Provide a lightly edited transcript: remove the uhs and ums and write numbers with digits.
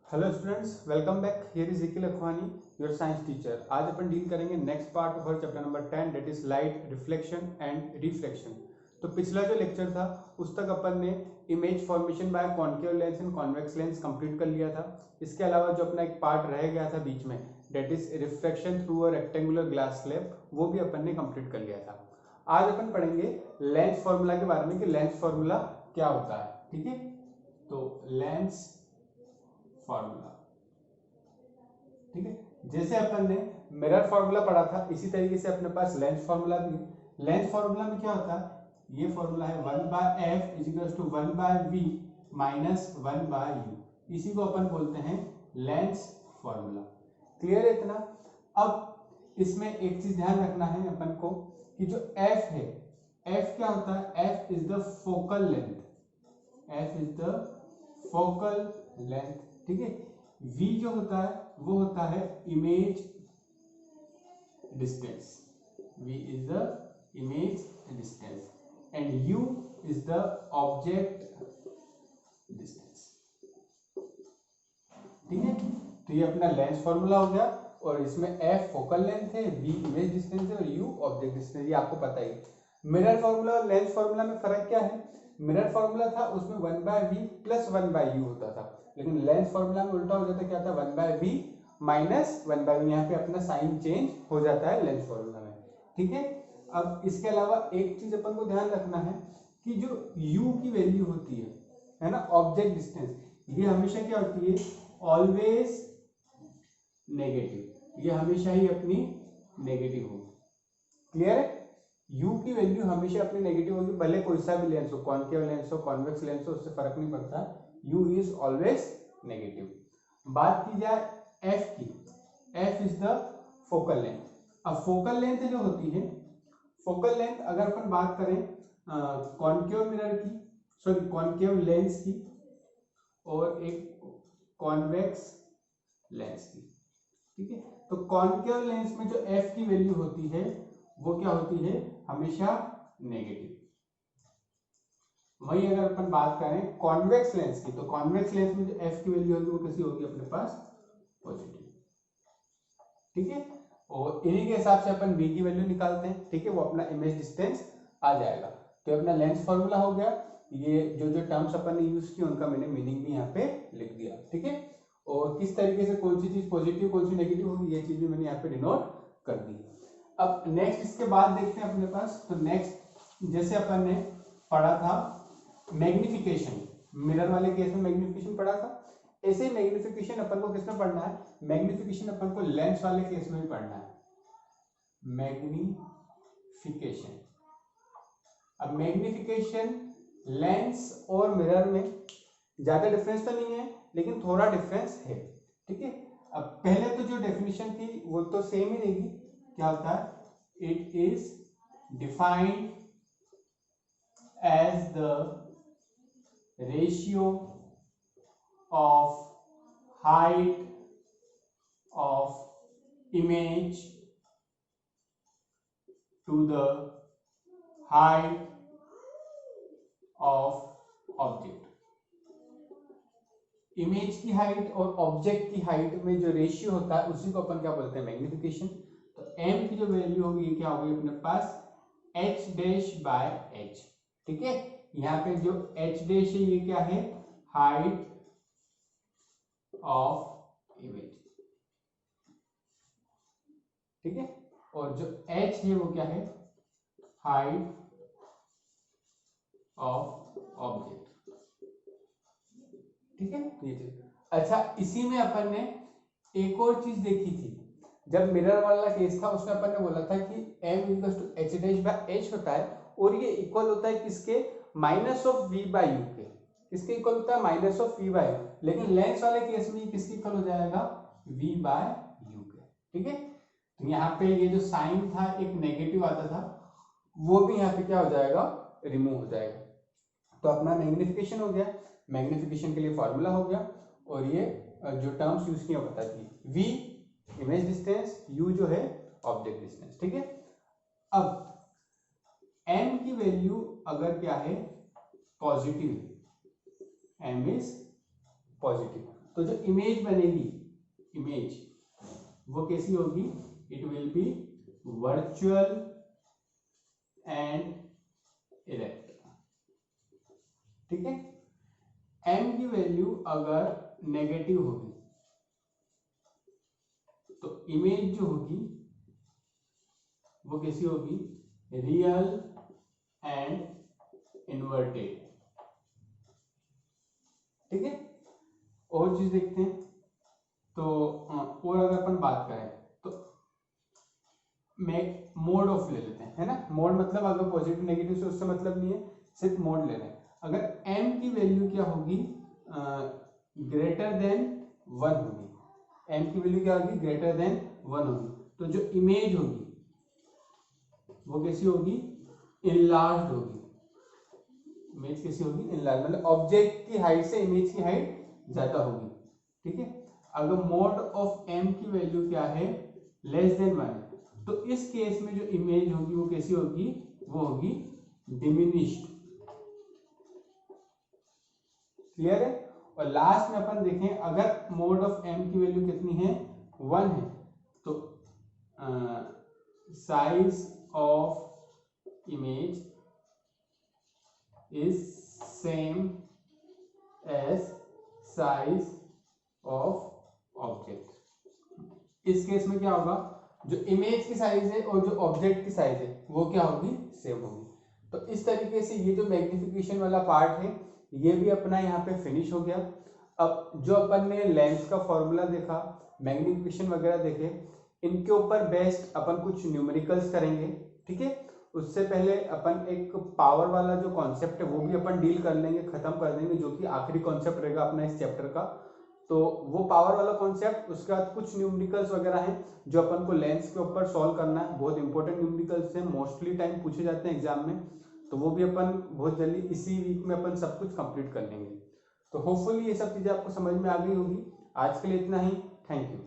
Hello students, welcome back. Here is Nikhil Akhwani, your science teacher. आज अपन deal करेंगे next part of chapter number 10, that is light reflection and reflection. तो पिछला जो lecture था उस तक अपन ने image formation by concave lens and convex lens complete कर लिया था। इसके अलावा जो अपना एक पार्ट रह गया था बीच में, that is reflection through a rectangular glass slab, वो भी अपन ने कंप्लीट कर लिया था। आज अपन पढ़ेंगे लेंस फॉर्मूला के बारे में कि लेंस फॉर्मूला क्या होता है। ठीक है, तो लेंस फॉर्मूला, ठीक है, जैसे अपन ने मिरर फॉर्मूला पढ़ा था इसी तरीके से अपने पास लेंस फॉर्मूला भी है। लेंस फॉर्मूला में क्या होता है, ये फॉर्मूला है 1/f is equal to 1/v minus 1/u। इसी को अपन बोलते हैं लेंस फॉर्मूला। क्लियर है इतना? अब इसमें एक चीज ध्यान रखना है अपन को कि जो f है, f क्या होता है, f is the focal length, f is the focal length. ठीक है, v जो होता है वो होता है image distance, v is the image distance and u is the object distance. ठीक है, तो ये अपना लेंस फॉर्मूला हो गया और इसमें f फोकल लेंथ है, v इमेज डिस्टेंस है और u ऑब्जेक्ट डिस्टेंस, ये आपको पता ही है। मिरर फॉर्मूला और लेंस फॉर्मूला में फर्क क्या है? मिरर फॉर्मूला था उसमें 1/v प्लस 1/u होता था, लेकिन लेंस फॉर्मूला में उल्टा हो जाता, क्या था, 1/v माइनस 1/u। यहाँ पे अपना साइन चेंज हो जाता है लेंस फॉर्मूला में। ठीक है, अब इसके अलावा एक चीज अपन को ध्यान रखना है कि जो u की वैल्यू होती है ना, ऑब्जेक्ट डिस्टेंस, ये हमेशा क्या होती है, ऑलवेज नेगेटिव। ये हमेशा ही अपनी नेगेटिव होगी। क्लियर है? u की वैल्यू हमेशा अपनी नेगेटिव होगी, भले कोई सा भी लेंस हो, कॉन्केव लेंस हो, कॉन्वेक्स लेंस हो, उससे फर्क नहीं पड़ता, u इज ऑलवेज नेगेटिव। बात की जाए f की, f is the focal length. अब फोकल लेंथ जो होती है, फोकल लेंथ अगर अपन बात करें कॉन्केव मिरर की, सॉरी कॉन्केव लेंस की और एक कॉन्वेक्स लेंस की, ठीक है, तो कॉन्केव लेंस में जो f की वैल्यू होती है वो क्या होती है, हमेशा नेगेटिव। वही अगर अपन बात करें कॉन्वेक्स लेंस की, तो कॉन्वेक्स लेंस में जो f की वैल्यू होगी वो कैसी होगी अपने पास, पॉजिटिव। ठीक है, और इन्हीं के हिसाब से अपन v की वैल्यू निकालते हैं। ठीक है, वो अपना इमेज डिस्टेंस आ जाएगा। तो अपना लेंस फॉर्मूला हो गया। ये जो जो टर्म्स अपन ने यूज की उनका मैंने मीनिंग भी यहाँ पे लिख दिया। ठीक है, और किस तरीके से कौन सी चीज पॉजिटिव कौन सी नेगेटिव होगी ये चीज भी मैंने यहाँ पे डिनोट कर दी। अब नेक्स्ट इसके बाद देखते हैं अपने पास, तो नेक्स्ट जैसे अपन ने पढ़ा था मैग्निफिकेशन, मिरर वाले केस में मैग्निफिकेशन पढ़ा था, ऐसे मैग्निफिकेशन अपन को किसमें पढ़ना है, मैग्निफिकेशन अपन को लेंस वाले केस में भी पढ़ना है, मैग्निफिकेशन। अब मैग्निफिकेशन लेंस और मिरर में ज्यादा डिफरेंस तो नहीं है, लेकिन थोड़ा डिफरेंस है। ठीक है, अब पहले तो जो डेफिनेशन थी वो तो सेम ही रहेगी। क्या होता है, it is defined as the ratio of height of image to the height of object. Image की हाइट और ऑब्जेक्ट की हाइट में जो रेशियो होता है उसी को अपन क्या बोलते हैं, मैग्निफिकेशन। तो m की जो वैल्यू होगी ये क्या होगी अपने पास, h डैश बाय h। ठीक है, यहाँ पे जो h डैश है ये क्या है, हाइट ऑफ इमेज। ठीक है, और जो h है वो क्या है, हाइट ऑफ ऑब्जेक्ट। ठीक है, ये चीज। अच्छा, इसी में अपन ने एक और चीज देखी थी, जब मिरर वाला केस था उसमें अपन ने बोला था कि m equal to h dash by h होता है और ये इक्वल होता है किसके, minus of v by u के। किसके इक्वल होता है, minus of v by u। लेकिन लेंस वाले केस में किसके इक्वल हो जाएगा, v बाय u के। ठीक है, तो यहाँ पे ये जो साइन था एक नेगेटिव आता था वो भी यहाँ पे क्या हो जाएगा, रिमूव हो जाएगा। तो अपना मैग्निफिकेशन हो गया, मैग्निफिकेशन के लिए फॉर्मूला हो गया, और ये जो टर्म्स यूज किए बता दिए, v इमेज डिस्टेंस, u जो है ऑब्जेक्ट डिस्टेंस। ठीक है, अब m की वैल्यू अगर क्या है, पॉजिटिव, m इज पॉजिटिव, तो जो इमेज बनेगी, इमेज वो कैसी होगी, it will be virtual and erect. ठीक है, m की वैल्यू अगर नेगेटिव होगी तो इमेज जो होगी वो कैसी होगी, रियल एंड इन्वर्टेड। ठीक है, और चीज देखते हैं। तो और अगर अपन बात करें तो मैं मोड ऑफ ले लेते हैं, है ना। मोड मतलब अगर पॉजिटिव नेगेटिव से उससे मतलब नहीं है, सिर्फ मोड ले रहे हैं। अगर m की वैल्यू क्या होगी, ग्रेटर देन 1 होगी, m की वैल्यू क्या होगी, ग्रेटर देन 1 होगी, तो जो इमेज होगी वो कैसी होगी, इनलार्ज्ड होगी। इमेज कैसी होगी, इनलार्ज, मतलब ऑब्जेक्ट की हाइट से इमेज की हाइट ज्यादा होगी। ठीक है, अगर मोड ऑफ m की वैल्यू क्या है, लेस देन 1, तो इस केस में जो इमेज होगी वो कैसी होगी, वो होगी डिमिनिश्ड। क्लियर है। और लास्ट में अपन देखें, अगर मोड ऑफ m की वैल्यू कितनी है, 1 है, तो size of image is same as size of object. इस केस में क्या होगा, जो इमेज की साइज है और जो ऑब्जेक्ट की साइज है वो क्या होगी, सेम होगी। तो इस तरीके से ये जो मैग्निफिकेशन वाला पार्ट है ये भी अपना यहाँ पे फिनिश हो गया। अब जो अपन ने लेंस का फॉर्मूला देखा, मैग्निफिकेशन वगैरह देखे, इनके ऊपर बेस्ड अपन कुछ न्यूमेरिकल्स करेंगे। ठीक है, उससे पहले अपन एक पावर वाला जो कॉन्सेप्ट है वो भी अपन डील कर लेंगे, खत्म कर देंगे, जो कि आखिरी कॉन्सेप्ट रहेगा अपना इस चैप्टर का। तो वो पावर वाला कॉन्सेप्ट, उसके बाद कुछ न्यूमेरिकल्स वगैरह हैं जो अपन को लेंस के ऊपर सॉल्व करना है। बहुत इंपॉर्टेंट न्यूमेरिकल्स हैं, मोस्टली टाइम पूछे जाते हैं एग्जाम में, तो वो भी अपन बहुत जल्दी इसी वीक में अपन सब कुछ कंप्लीट कर लेंगे। तो होपफुली ये सब चीजें आपको समझ में आ गई होगी। आज के लिए इतना ही, थैंक यू।